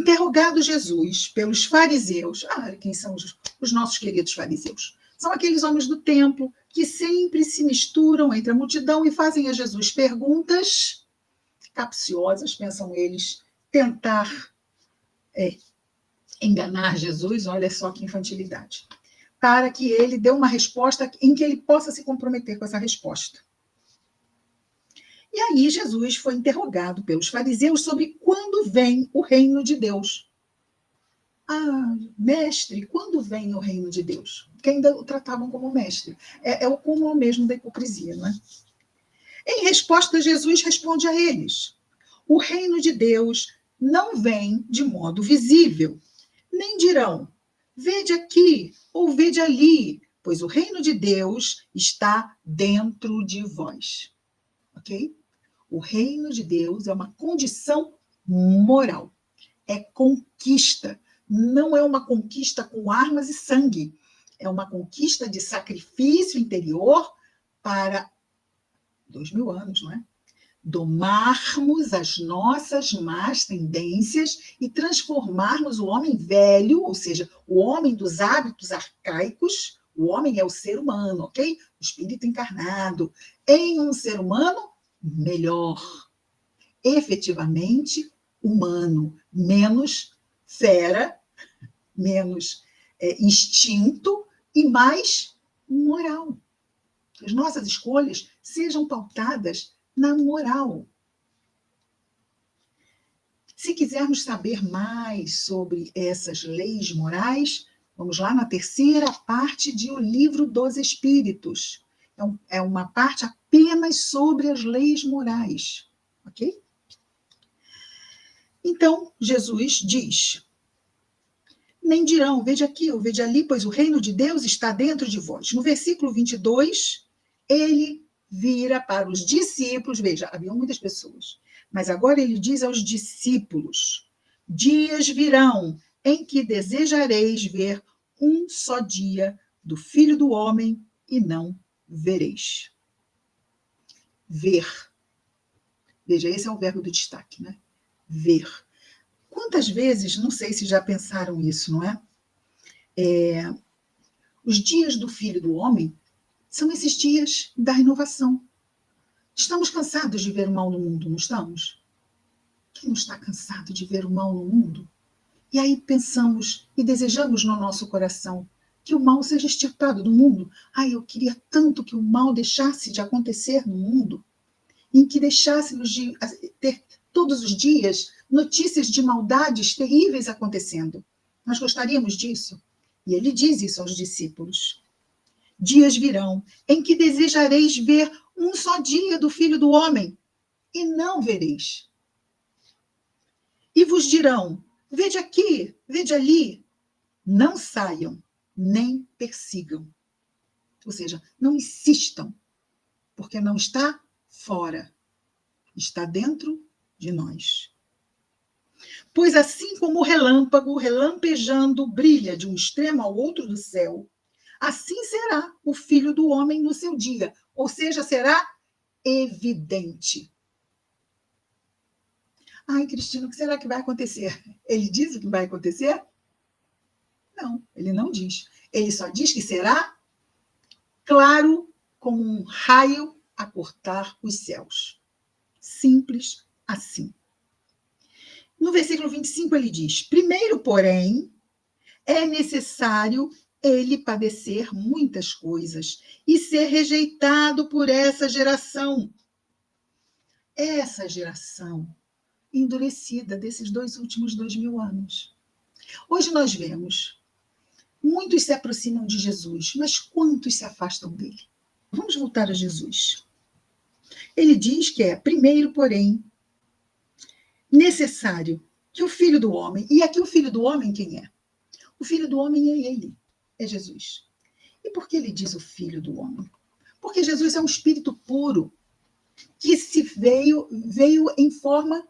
Interrogado Jesus pelos fariseus, quem são os nossos queridos fariseus? São aqueles homens do templo que sempre se misturam entre a multidão e fazem a Jesus perguntas capciosas, pensam eles, tentar enganar Jesus, olha só que infantilidade, para que ele dê uma resposta em que ele possa se comprometer com essa resposta. E aí Jesus foi interrogado pelos fariseus sobre quando vem o reino de Deus. Mestre, quando vem o reino de Deus? Que ainda o tratavam como mestre. É o cúmulo mesmo da hipocrisia, não é? Em resposta, Jesus responde a eles: o reino de Deus não vem de modo visível, nem dirão, vede aqui ou vede ali, pois o reino de Deus está dentro de vós. Ok? O reino de Deus é uma condição moral, é conquista, não é uma conquista com armas e sangue, é uma conquista de sacrifício interior para 2000 anos, não é? Domarmos as nossas más tendências e transformarmos o homem velho, ou seja, o homem dos hábitos arcaicos, o homem é o ser humano, ok? O espírito encarnado, em um ser humano melhor, efetivamente humano, menos fera, menos instinto e mais moral. As nossas escolhas sejam pautadas na moral. Se quisermos saber mais sobre essas leis morais, vamos lá na terceira parte de O Livro dos Espíritos. É uma parte apenas sobre as leis morais. Ok? Então, Jesus diz: nem dirão, veja aqui ou veja ali, pois o reino de Deus está dentro de vós. No versículo 22, ele vira para os discípulos, veja, haviam muitas pessoas, mas agora ele diz aos discípulos: dias virão em que desejareis ver um só dia do Filho do Homem e não vereis. Ver. Veja, esse é o verbo do destaque, né? Ver. Quantas vezes, não sei se já pensaram isso, não é? Os dias do Filho do Homem são esses dias da renovação. Estamos cansados de ver o mal no mundo, não estamos? Quem não está cansado de ver o mal no mundo? E aí pensamos e desejamos no nosso coração que o mal seja extirpado do mundo. Eu queria tanto que o mal deixasse de acontecer no mundo, em que deixássemos de ter todos os dias notícias de maldades terríveis acontecendo. Nós gostaríamos disso. E ele diz isso aos discípulos. Dias virão em que desejareis ver um só dia do Filho do Homem, e não vereis. E vos dirão, vede aqui, vede ali. Não saiam, nem persigam. Ou seja, não insistam, porque não está fora, está dentro de nós. Pois assim como o relâmpago, relampejando, brilha de um extremo ao outro do céu, assim será o Filho do Homem no seu dia. Ou seja, será evidente. Cristina, o que será que vai acontecer? Ele diz o que vai acontecer? Não, ele não diz. Ele só diz que será claro como um raio a cortar os céus. Simples assim. No versículo 25 ele diz: primeiro, porém, é necessário ele padecer muitas coisas e ser rejeitado por essa geração. Essa geração endurecida desses últimos 2000 anos. Hoje nós vemos, muitos se aproximam de Jesus, mas quantos se afastam dele? Vamos voltar a Jesus. Ele diz que primeiro, porém, necessário que o Filho do Homem, e aqui o Filho do Homem quem é? O Filho do Homem é ele, é Jesus. E por que ele diz o Filho do Homem? Porque Jesus é um espírito puro, que veio em forma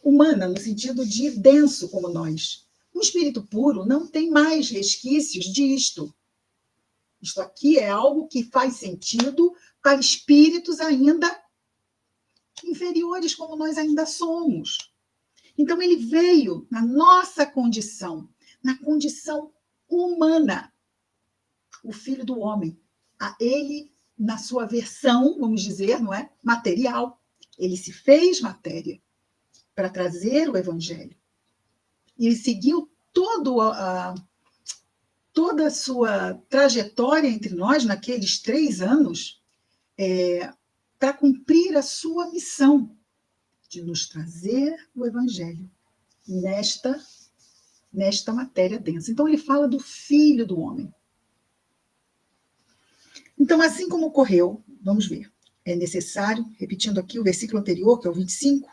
humana, no sentido de denso como nós. Um espírito puro não tem mais resquícios disto. Isto aqui é algo que faz sentido para espíritos ainda inferiores como nós ainda somos. Então, ele veio na nossa condição, na condição humana, o Filho do Homem. Ele, na sua versão, vamos dizer, não é? Material. Ele se fez matéria para trazer o Evangelho. E ele seguiu toda a sua trajetória entre nós, naqueles 3 anos, para cumprir a sua missão de nos trazer o Evangelho nesta matéria densa. Então, ele fala do Filho do Homem. Então, assim como ocorreu, vamos ver, é necessário, repetindo aqui o versículo anterior, que é o 25,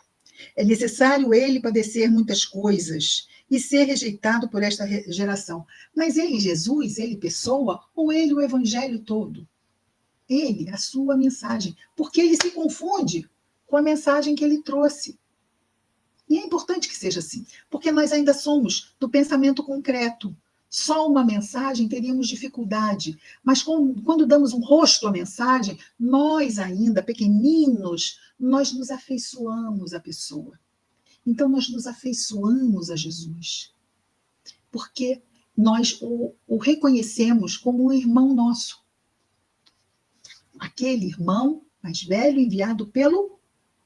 é necessário ele padecer muitas coisas e ser rejeitado por esta geração. Mas ele, Jesus, ele pessoa, ou ele o Evangelho todo? Ele, a sua mensagem. Porque ele se confunde com a mensagem que ele trouxe. E é importante que seja assim, porque nós ainda somos do pensamento concreto. Só uma mensagem teríamos dificuldade, mas quando damos um rosto à mensagem, nós ainda, pequeninos, nós nos afeiçoamos à pessoa. Então, nós nos afeiçoamos a Jesus, porque nós o reconhecemos como um irmão nosso. Aquele irmão mais velho enviado pelo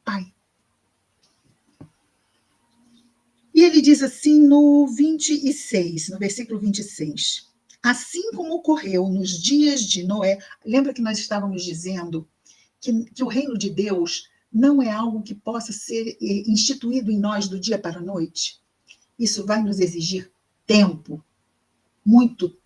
Pai. E ele diz assim no 26, no versículo 26. Assim como ocorreu nos dias de Noé, lembra que nós estávamos dizendo que o reino de Deus não é algo que possa ser instituído em nós do dia para a noite? Isso vai nos exigir tempo, muito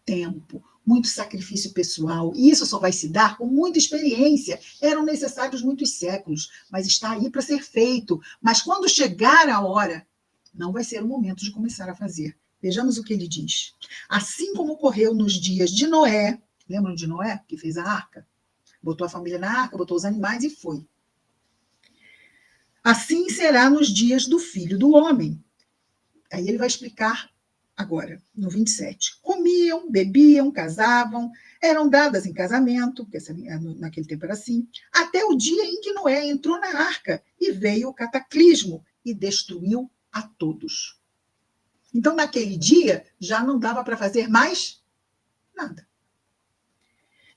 sacrifício pessoal. E isso só vai se dar com muita experiência. Eram necessários muitos séculos, mas está aí para ser feito. Mas quando chegar a hora, não vai ser o momento de começar a fazer. Vejamos o que ele diz. Assim como ocorreu nos dias de Noé, lembram de Noé, que fez a arca? Botou a família na arca, botou os animais e foi. Assim será nos dias do Filho do Homem. Aí ele vai explicar agora, no 27. Comiam, bebiam, casavam, eram dadas em casamento, porque naquele tempo era assim, até o dia em que Noé entrou na arca e veio o cataclismo e destruiu a todos. Então, naquele dia, já não dava para fazer mais nada.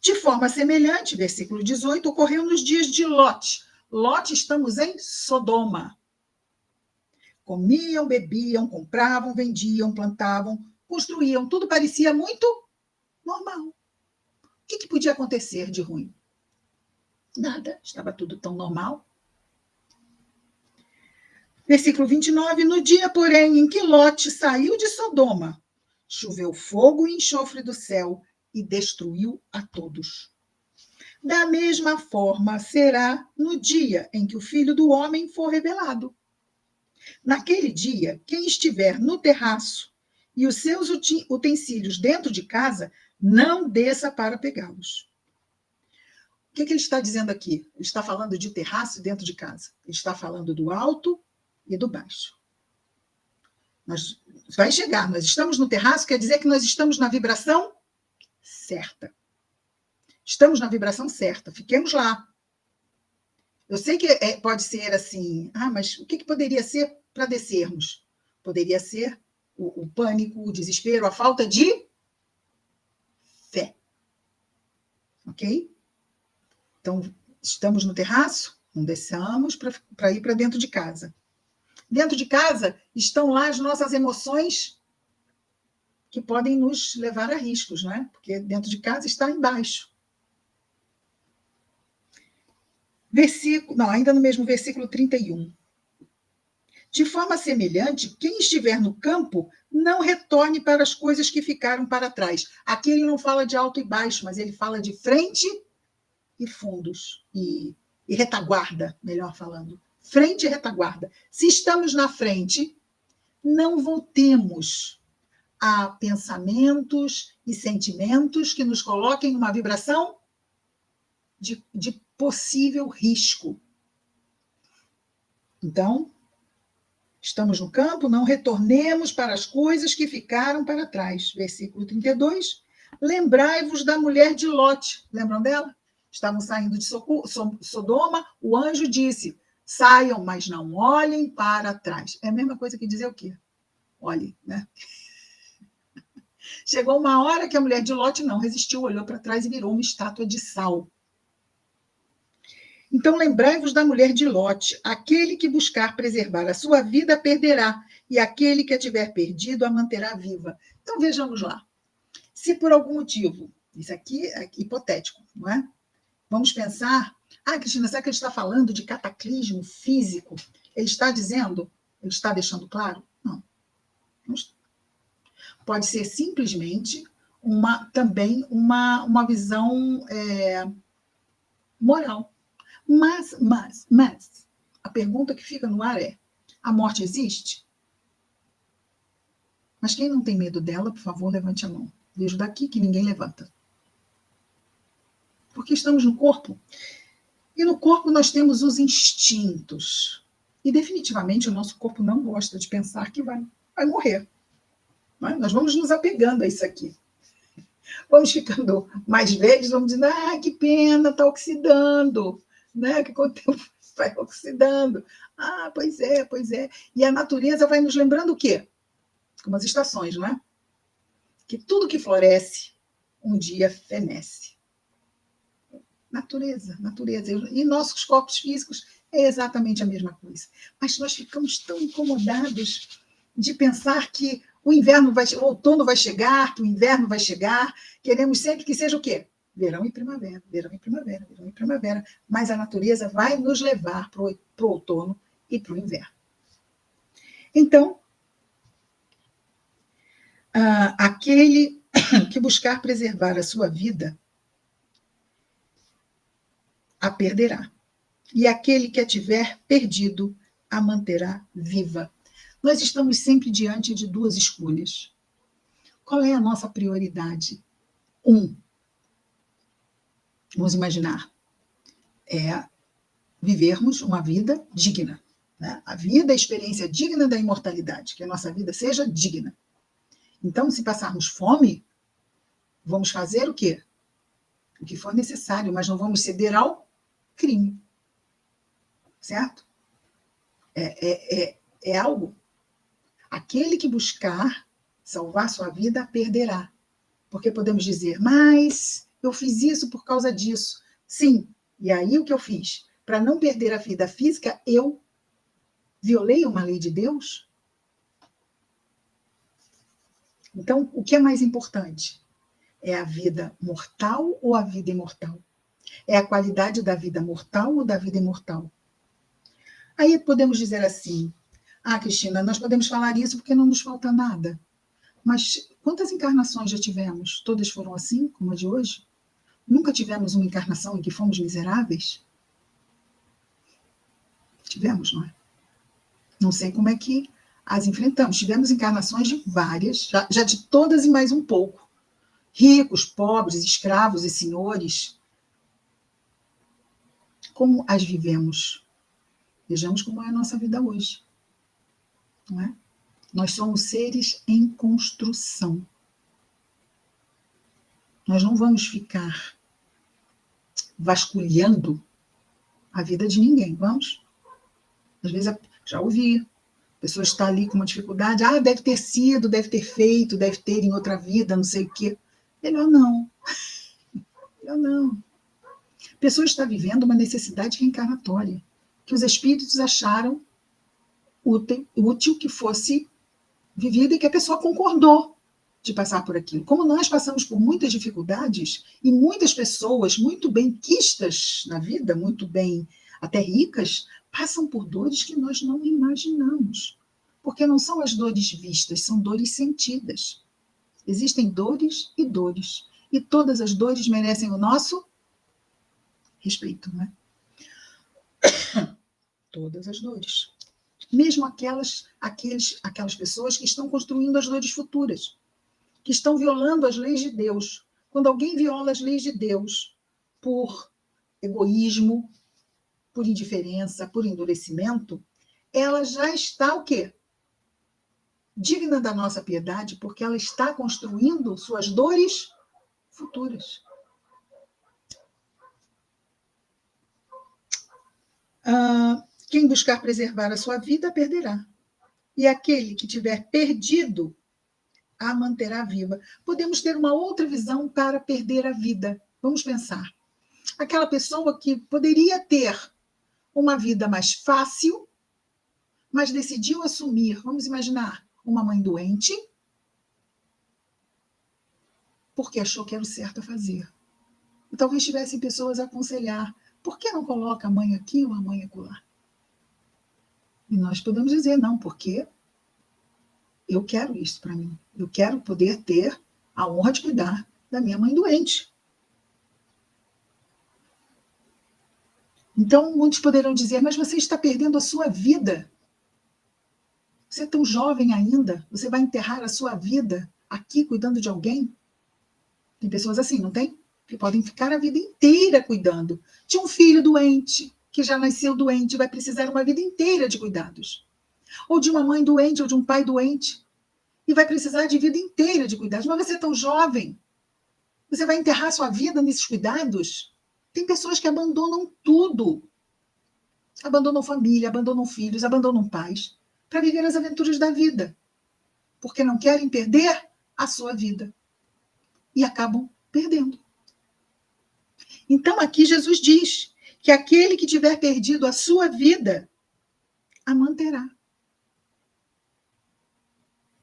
De forma semelhante, versículo 18, ocorreu nos dias de Lote. Lote, estamos em Sodoma. Comiam, bebiam, compravam, vendiam, plantavam, construíam. Tudo parecia muito normal. O que podia acontecer de ruim? Nada. Estava tudo tão normal. Versículo 29, no dia, porém, em que Lote saiu de Sodoma, choveu fogo e enxofre do céu e destruiu a todos. Da mesma forma será no dia em que o Filho do Homem for revelado. Naquele dia, quem estiver no terraço e os seus utensílios dentro de casa, não desça para pegá-los. O que ele está dizendo aqui? Ele está falando de terraço dentro de casa. Ele está falando do alto e do baixo. Vai chegar, nós estamos no terraço, quer dizer que nós estamos na vibração certa. Estamos na vibração certa, fiquemos lá. Eu sei que pode ser assim, mas o que poderia ser para descermos? Poderia ser o pânico, o desespero, a falta de fé. Ok? Então, estamos no terraço, não desçamos para ir para dentro de casa. Dentro de casa estão lá as nossas emoções que podem nos levar a riscos, não é? Porque dentro de casa está embaixo. Ainda no mesmo versículo 31. De forma semelhante, quem estiver no campo, não retorne para as coisas que ficaram para trás. Aqui ele não fala de alto e baixo, mas ele fala de frente e fundos, e retaguarda, melhor falando. Frente e retaguarda. Se estamos na frente, não voltemos a pensamentos e sentimentos que nos coloquem numa vibração de possível risco. Então, estamos no campo, não retornemos para as coisas que ficaram para trás. Versículo 32. Lembrai-vos da mulher de Lote. Lembram dela? Estavam saindo de Sodoma, o anjo disse, Saiam, mas não olhem para trás. É a mesma coisa que dizer o quê? Olhe, né? Chegou uma hora que a mulher de Ló não resistiu, olhou para trás e virou uma estátua de sal. Então, lembrai-vos da mulher de Ló. Aquele que buscar preservar a sua vida perderá, e aquele que a tiver perdido a manterá viva. Então, vejamos lá. Se por algum motivo, isso aqui é hipotético, não é? Vamos pensar, Cristina, será que ele está falando de cataclismo físico? Ele está dizendo, ele está deixando claro? Não. Pode ser simplesmente também uma visão moral. Mas, a pergunta que fica no ar é, a morte existe? Mas quem não tem medo dela, por favor, levante a mão. Vejo daqui que ninguém levanta. Porque estamos no corpo. E no corpo nós temos os instintos. E definitivamente o nosso corpo não gosta de pensar que vai morrer. Não é? Nós vamos nos apegando a isso aqui. Vamos ficando mais velhos, vamos dizendo, que pena, está oxidando. Né? Que com o tempo vai oxidando. Pois é. E a natureza vai nos lembrando o quê? Como as estações, não é? Que tudo que floresce, um dia fenece. Natureza. E nossos corpos físicos é exatamente a mesma coisa. Mas nós ficamos tão incomodados de pensar que o outono vai chegar, que o inverno vai chegar. Queremos sempre que seja o quê? Verão e primavera. Mas a natureza vai nos levar para o outono e para o inverno. Então, aquele que buscar preservar a sua vida a perderá. E aquele que a tiver perdido a manterá viva. Nós estamos sempre diante de duas escolhas. Qual é a nossa prioridade? Vamos imaginar, vivermos uma vida digna. Né? A vida, a experiência digna da imortalidade, que a nossa vida seja digna. Então, se passarmos fome, vamos fazer o quê? O que for necessário, mas não vamos ceder ao crime. Certo? É algo. Aquele que buscar salvar sua vida, perderá. Porque podemos dizer, mas eu fiz isso por causa disso. Sim, e aí o que eu fiz? Para não perder a vida física, eu violei uma lei de Deus? Então, o que é mais importante? É a vida mortal ou a vida imortal? É a qualidade da vida mortal ou da vida imortal? Aí podemos dizer assim, Cristina, nós podemos falar isso porque não nos falta nada. Mas quantas encarnações já tivemos? Todas foram assim, como a de hoje? Nunca tivemos uma encarnação em que fomos miseráveis? Tivemos, não é? Não sei como é que as enfrentamos. Tivemos encarnações de várias, já de todas e mais um pouco. Ricos, pobres, escravos e senhores. Como as vivemos? Vejamos como é a nossa vida hoje. Não é? Nós somos seres em construção. Nós não vamos ficar vasculhando a vida de ninguém, vamos? Às vezes, já ouvi, a pessoa está ali com uma dificuldade, deve ter sido, deve ter feito, deve ter em outra vida, não sei o quê. Melhor não. Melhor não. A pessoa está vivendo uma necessidade reencarnatória, que os espíritos acharam útil que fosse vivida e que a pessoa concordou de passar por aquilo. Como nós passamos por muitas dificuldades e muitas pessoas muito bem quistas na vida, muito bem até ricas, passam por dores que nós não imaginamos. Porque não são as dores vistas, são dores sentidas. Existem dores e dores. E todas as dores merecem o nosso respeito, não é? Todas as dores. Mesmo aquelas pessoas que estão construindo as dores futuras, que estão violando as leis de Deus. Quando alguém viola as leis de Deus por egoísmo, por indiferença, por endurecimento, ela já está o quê? Digna da nossa piedade, porque ela está construindo suas dores futuras. Quem buscar preservar a sua vida, perderá. E aquele que tiver perdido, a manterá viva. Podemos ter uma outra visão para perder a vida. Vamos pensar. Aquela pessoa que poderia ter uma vida mais fácil, mas decidiu assumir, vamos imaginar, uma mãe doente, porque achou que era o certo a fazer. E talvez tivessem pessoas a aconselhar, por que não coloca a mãe aqui ou a mãe acolá? E nós podemos dizer, não, porque eu quero isso para mim. Eu quero poder ter a honra de cuidar da minha mãe doente. Então, muitos poderão dizer, mas você está perdendo a sua vida. Você é tão jovem ainda, você vai enterrar a sua vida aqui cuidando de alguém? Tem pessoas assim, não tem? Que podem ficar a vida inteira cuidando de um filho doente, que já nasceu doente, vai precisar uma vida inteira de cuidados. Ou de uma mãe doente, ou de um pai doente, e vai precisar de vida inteira de cuidados. Mas você é tão jovem, você vai enterrar a sua vida nesses cuidados? Tem pessoas que abandonam tudo. Abandonam família, abandonam filhos, abandonam pais, para viver as aventuras da vida, porque não querem perder a sua vida. E acabam perdendo. Então, aqui Jesus diz que aquele que tiver perdido a sua vida, a manterá.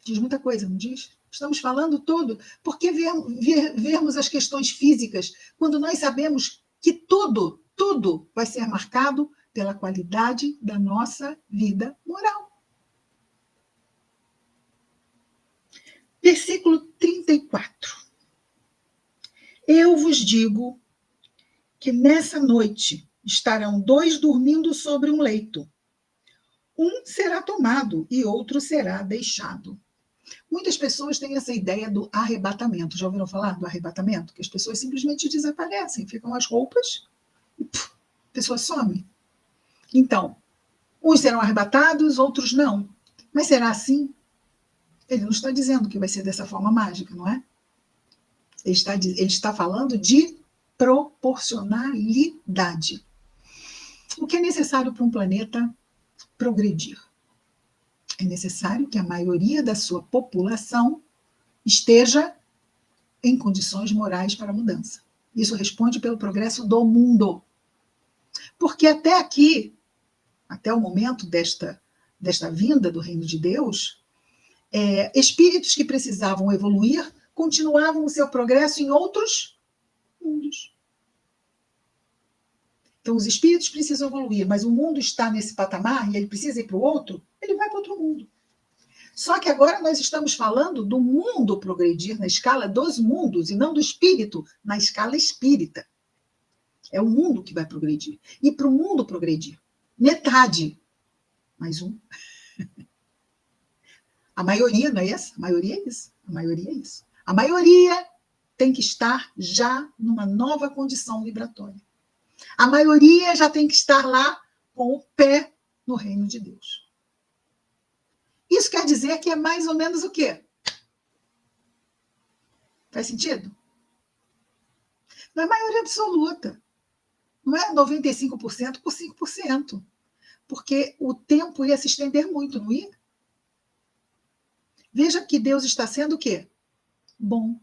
Diz muita coisa, não diz? Estamos falando todo. Por que vermos as questões físicas quando nós sabemos que tudo vai ser marcado pela qualidade da nossa vida moral? Versículo 34. Eu vos digo que nessa noite estarão 2 dormindo sobre um leito. Um será tomado e outro será deixado. Muitas pessoas têm essa ideia do arrebatamento. Já ouviram falar do arrebatamento? Que as pessoas simplesmente desaparecem, ficam as roupas e a pessoa some. Então, uns serão arrebatados, outros não. Mas será assim? Ele não está dizendo que vai ser dessa forma mágica, não é? Ele está falando de proporcionalidade. O que é necessário para um planeta progredir? É necessário que a maioria da sua população esteja em condições morais para a mudança. Isso responde pelo progresso do mundo. Porque até aqui, até o momento desta vinda do reino de Deus, espíritos que precisavam evoluir continuavam o seu progresso em outros mundos. Então, os espíritos precisam evoluir, mas o mundo está nesse patamar e ele precisa ir para o outro, ele vai para outro mundo. Só que agora nós estamos falando do mundo progredir na escala dos mundos e não do espírito na escala espírita. É o mundo que vai progredir. E para o mundo progredir, metade, mais um. A maioria, não é essa? A maioria é isso. A maioria é isso. A maioria tem que estar já numa nova condição vibratória. A maioria já tem que estar lá com o pé no reino de Deus. Isso quer dizer que é mais ou menos o quê? Faz sentido? Não é maioria absoluta. Não é 95% por 5%. Porque o tempo ia se estender muito, não ia? Veja que Deus está sendo o quê? Bom.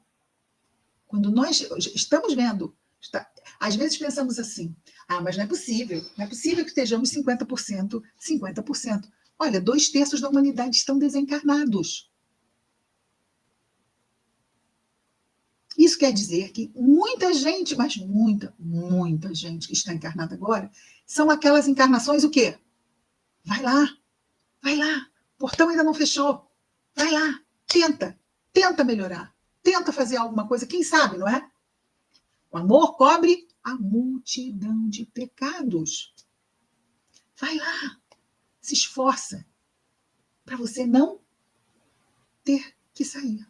Quando nós estamos vendo, às vezes pensamos assim, mas não é possível que estejamos 50%, 50%. Olha, 2/3 da humanidade estão desencarnados. Isso quer dizer que muita gente, mas muita gente que está encarnada agora, são aquelas encarnações o quê? Vai lá, o portão ainda não fechou, vai lá, tenta melhorar, tenta fazer alguma coisa, quem sabe, não é? O amor cobre a multidão de pecados. Vai lá, se esforça para você não ter que sair.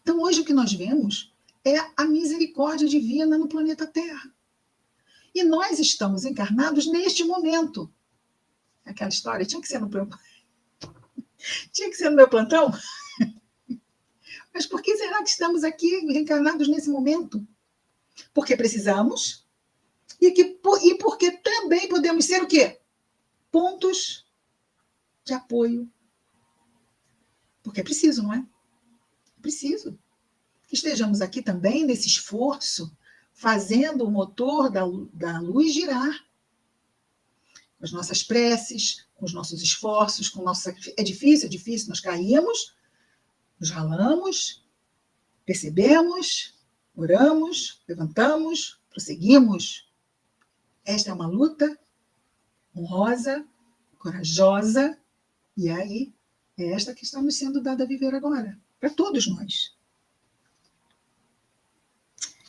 Então, hoje o que nós vemos é a misericórdia divina no planeta Terra. E nós estamos encarnados neste momento. Aquela história, tinha que ser no meu plantão? Mas por que será que estamos aqui reencarnados nesse momento? Porque precisamos e porque também podemos ser o quê? pontos de apoio. Porque é preciso, não é? É preciso que estejamos aqui também nesse esforço, fazendo o motor da luz girar. Com as nossas preces, com os nossos esforços, com o nosso sacrifício. É difícil, nós caímos, nos ralamos, percebemos, oramos, levantamos, prosseguimos. Esta é uma luta honrosa, corajosa, e aí é esta que está nos sendo dada a viver agora, para todos nós.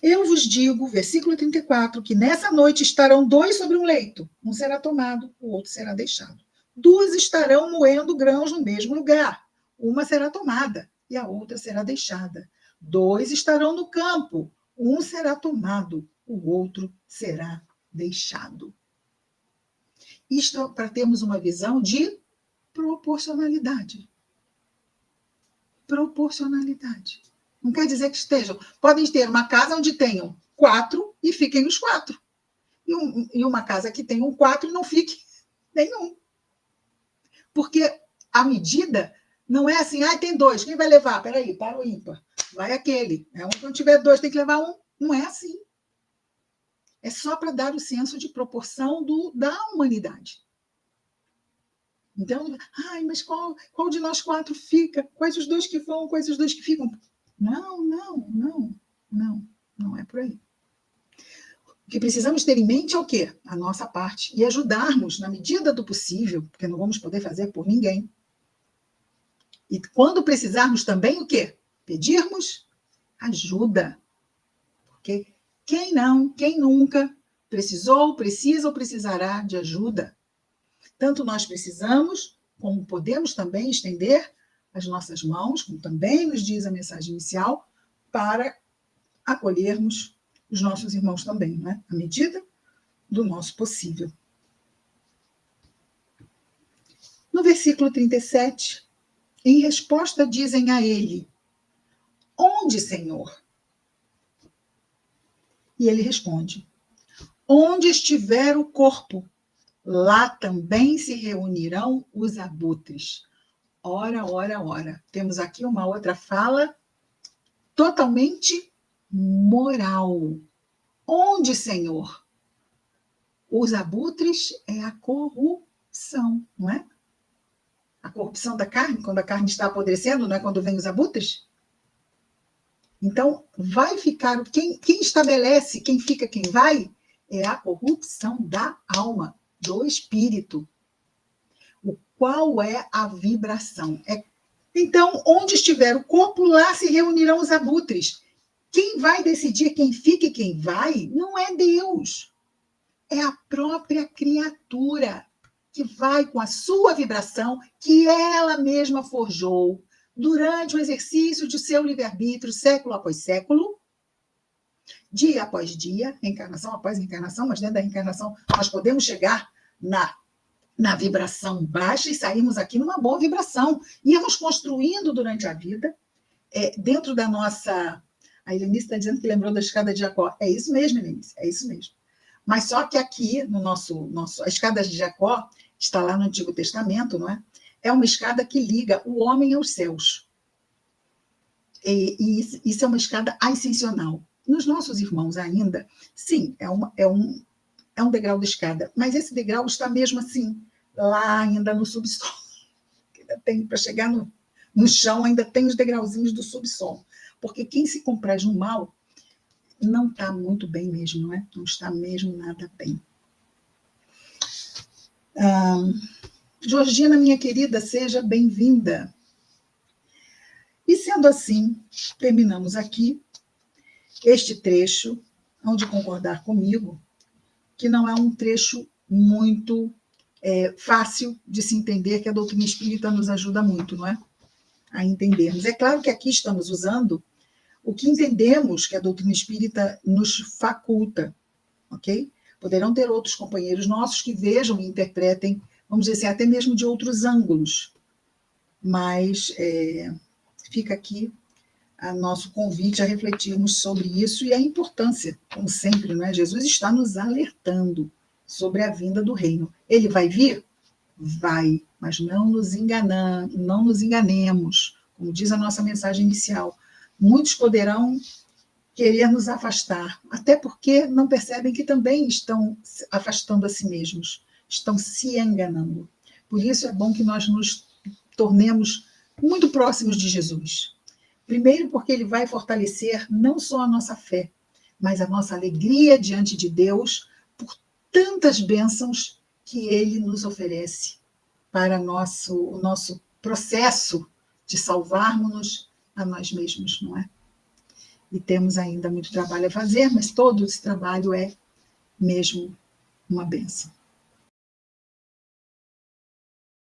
Eu vos digo, versículo 34, que nessa noite estarão 2 sobre um leito, um será tomado, o outro será deixado. 2 estarão moendo grãos no mesmo lugar, uma será tomada e a outra será deixada. 2 estarão no campo, um será tomado, o outro será deixado. Isto para termos uma visão de proporcionalidade. Proporcionalidade. Não quer dizer que estejam. Podem ter uma casa onde tenham 4 e fiquem os 4. E uma casa que tenham 4 e não fique nenhum. Porque a medida não é assim, tem 2, quem vai levar? Peraí, para o ímpar. Vai aquele. Quando tiver 2, tem que levar um. Não é assim. É só para dar o senso de proporção da humanidade. Então, mas qual de nós 4 fica? Quais os 2 que vão? Quais os 2 que ficam? Não é por aí. O que precisamos ter em mente é o quê? A nossa parte. E ajudarmos, na medida do possível, porque não vamos poder fazer por ninguém. E quando precisarmos também o quê? Pedirmos ajuda. Porque quem nunca precisou, precisa ou precisará de ajuda? Tanto nós precisamos, como podemos também estender as nossas mãos, como também nos diz a mensagem inicial, para acolhermos os nossos irmãos também, né? À medida do nosso possível. No versículo 37, em resposta dizem a ele, onde, Senhor? E ele responde, onde estiver o corpo, lá também se reunirão os abutres. Ora. Temos aqui uma outra fala totalmente moral. Onde, Senhor? Os abutres é a corrupção, não é? A corrupção da carne, quando a carne está apodrecendo, não é quando vem os abutres? Então, vai ficar... Quem estabelece, quem fica, quem vai, é a corrupção da alma, do espírito. Qual é a vibração? Então, onde estiver o corpo, lá se reunirão os abutres. Quem vai decidir quem fica e quem vai não é Deus. É a própria criatura que vai com a sua vibração, que ela mesma forjou durante o exercício de seu livre-arbítrio, século após século, dia após dia, reencarnação após reencarnação, mas dentro da reencarnação nós podemos chegar na vibração baixa e saímos aqui numa boa vibração. Íamos construindo durante a vida, dentro da nossa... A Helenice está dizendo que lembrou da escada de Jacó. É isso mesmo, Helenice, é isso mesmo. Mas só que aqui, no nosso a escada de Jacó, está lá no Antigo Testamento, não é? É uma escada que liga o homem aos céus. E isso é uma escada ascensional. Nos nossos irmãos ainda, sim, é um degrau de escada, mas esse degrau está mesmo assim, lá ainda no subsolo. Ainda tem, para chegar no chão, ainda tem os degrauzinhos do subsolo. Porque quem se compraz no mal não está muito bem mesmo, não é? Não está mesmo nada bem. Georgina, minha querida, seja bem-vinda. E sendo assim, terminamos aqui este trecho, onde concordar comigo, que não é um trecho muito fácil de se entender, que a doutrina espírita nos ajuda muito, não é? A entendermos. É claro que aqui estamos usando o que entendemos que a doutrina espírita nos faculta, ok? Poderão ter outros companheiros nossos que vejam e interpretem, vamos dizer assim, até mesmo de outros ângulos, mas fica aqui a nosso convite a refletirmos sobre isso e a importância, como sempre, não é? Jesus está nos alertando sobre a vinda do reino. Ele vai vir? Vai, mas não nos enganemos. Como diz a nossa mensagem inicial, muitos poderão querer nos afastar, até porque não percebem que também estão afastando a si mesmos, estão se enganando. Por isso é bom que nós nos tornemos muito próximos de Jesus. Primeiro, porque ele vai fortalecer não só a nossa fé, mas a nossa alegria diante de Deus por tantas bênçãos que ele nos oferece para o nosso processo de salvarmos-nos a nós mesmos, não é? E temos ainda muito trabalho a fazer, mas todo esse trabalho é mesmo uma bênção.